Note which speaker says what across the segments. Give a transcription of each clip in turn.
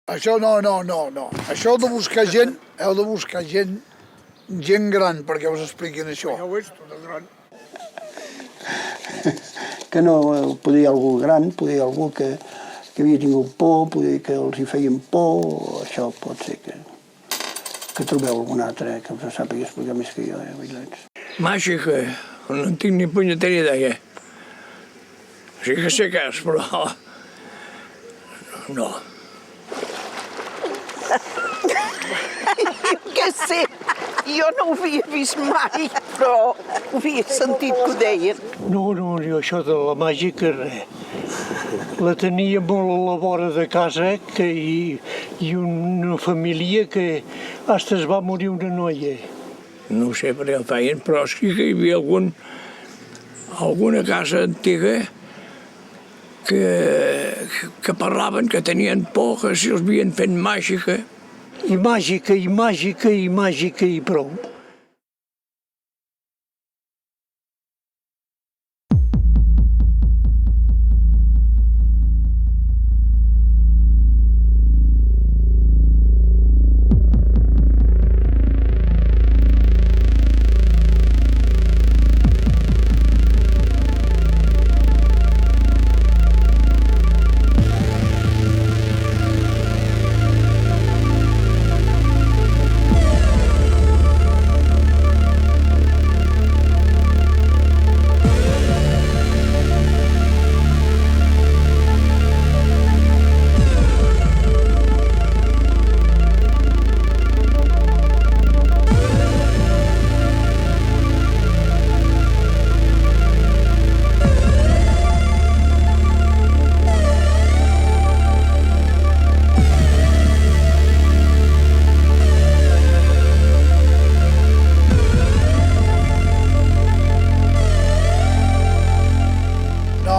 Speaker 1: Això no. Això heu de buscar gent, gent gran perquè us expliquin això.
Speaker 2: Ja ho ets, tot gran.
Speaker 3: Que no, poder algú gran, poder algú que havia tingut por, poder que els hi feien por, això pot ser que trobeu algun altre que us sàpiga explicar més que jo, vigilants.
Speaker 2: Màgica, no en tinc ni punyetera idea. Sí que sé què és, però... No.
Speaker 4: Que sé, jo no ho havia vist mai, però ho havia sentit que ho deien.
Speaker 5: No, jo això de la màgica res. La tenia molt a la vora de casa i una família que hasta es va morir una noia.
Speaker 2: No sé per què el feien, però sí que hi havia alguna casa antiga que parlaven que tenien por, que si els havien fet màgica.
Speaker 5: I màgica i prou.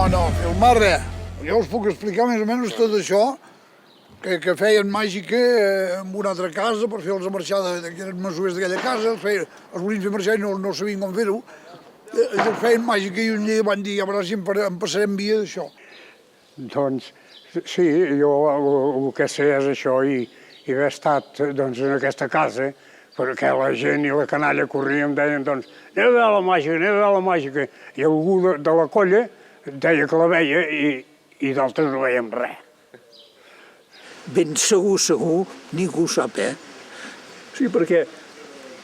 Speaker 1: No, filmar res. Jo us puc explicar més o menys tot això, que feien màgica en una altra casa per fer-los marxar d'aquelles masovers d'aquella casa, els volien fer marxar i no sabien com fer-ho. Els feien màgica i un dia van dir, a veure si em passarem via d'això.
Speaker 6: Doncs sí, jo el que sé és això i haver estat en aquesta casa, perquè la gent i la canalla corrien, deien, doncs, aneu a veure la màgica, i algú de la colla deia que la veia i d'altres no veiem res.
Speaker 4: Ben segur, ningú sap, eh?
Speaker 7: Sí, perquè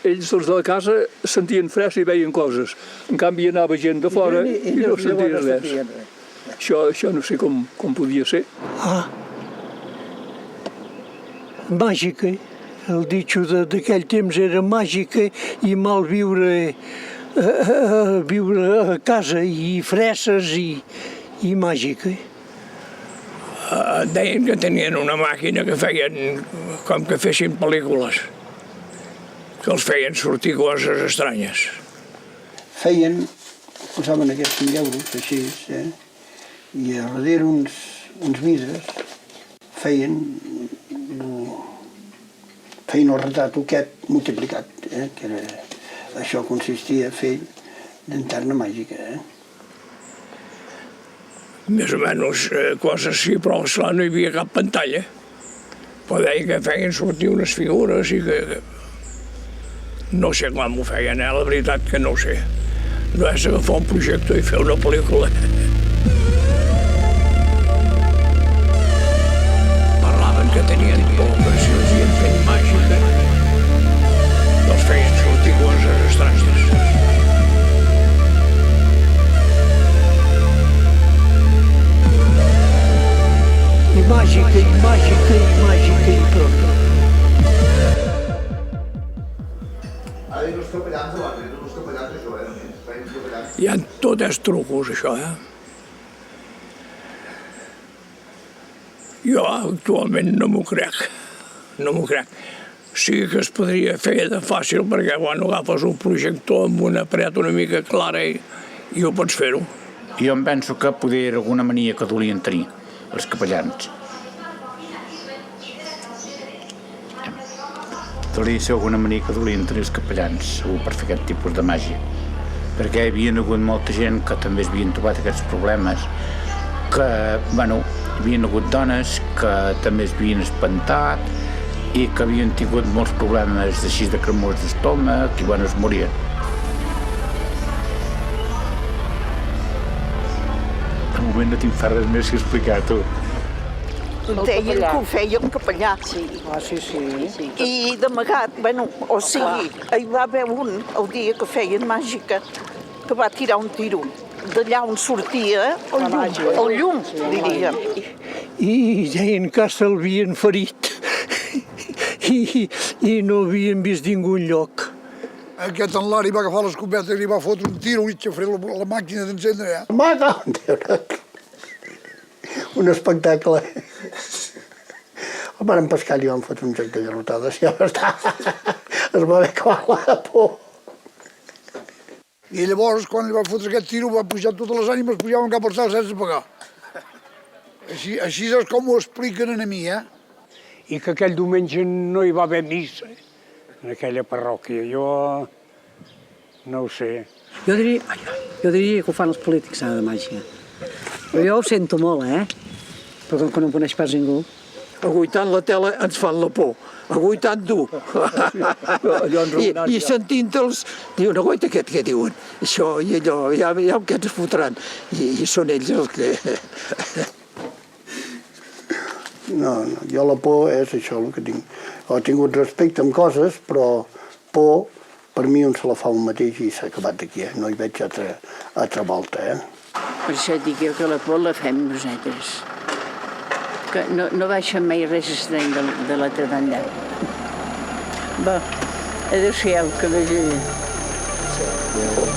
Speaker 7: ells, els de la casa, sentien fressa i veien coses. En canvi, anava gent de fora i no sentien res. Això no sé com podia ser.
Speaker 5: Ah, màgica. El ditxo d'aquell temps era màgica i mal viure a casa i fresses i màgica.
Speaker 2: Deien que tenien una màquina que feien com que fessin pel·lícules, que els feien sortir coses estranyes.
Speaker 3: Posaven aquests 5 euros, així, i a darrere uns vidres feien el retrat aquest multiplicat, que era, això consistia a fer llanterna màgica.
Speaker 2: Més o menys coses així, però esclar no hi havia cap pantalla. Però deia que feien sortir unes figures i que... No sé com ho feien, la veritat que no ho sé. No és agafar un projector i fer una pel·lícula. Parlaven que tenien por, que si els havien fet màgica, els feien sortir coses estranyes.
Speaker 5: I màgica i prou.
Speaker 8: Ara dic els capellans abans, els capellans això, feien capellans.
Speaker 2: Hi ha tot els trucos, això, Jo actualment no m'ho crec. Sí que es podria fer de fàcil perquè quan agafes un projector amb una paret una mica clara i ho pots fer-ho.
Speaker 9: Jo em penso que poder era alguna mania que volien tenir els capellans. Hauria de ser alguna mania que volien tenir els capellans, segur, per fer aquest tipus de màgia. Perquè hi havia hagut molta gent que també es havien trobat aquests problemes, que, Hi havia hagut dones que també es havien espantat i que havien tingut molts problemes així de cremors d'estómac i bueno, es morien. De moment no tinc res més que explicar, tu.
Speaker 4: Deien que ho feien capellà.
Speaker 10: Sí.
Speaker 3: Ah, sí.
Speaker 4: I d'amagat, bueno, o sigui, hi va haver un, el dia que feien màgica, que va tirar un tiro d'allà on sortia el llum, diríem.
Speaker 5: I deien que se'l havien ferit i no havien vist ningú enlloc.
Speaker 1: Aquest en l'Ari va agafar l'escopeta i li va fotre un tiro i xafrer la màquina d'encendre.
Speaker 3: Maga! Un espectacle. El varen pescar i van fotre un joc de garrotades. Ja està. Es va haver acabat la por.
Speaker 1: I llavors, quan li va fotre aquest tiro, va pujar totes les ànimes, pujaven cap al cel sense pagar. Així és com ho expliquen a mi,
Speaker 6: I que aquell diumenge no hi va haver missa en aquella parròquia. Jo no ho sé.
Speaker 10: Jo diria que ho fan els polítics, de màgia. Però jo ho sento molt, Però que no em coneix pas ningú.
Speaker 4: Aguitant la tela ens fan la por. Aguitant dur. I sentint-los, diuen, aguaita què diuen? Això i allò, ja què ens fotran. I són ells els que...
Speaker 3: No, jo la por és això el que tinc. He tingut respecte amb coses, però por per mi un se la fa un mateix i s'ha acabat d'aquí, No hi veig altra volta,
Speaker 11: Per això dic jo que la por la fem nosaltres. Que no baixa mai res estrany de l'altra banda. Va, adéu-siau, que vagi bé.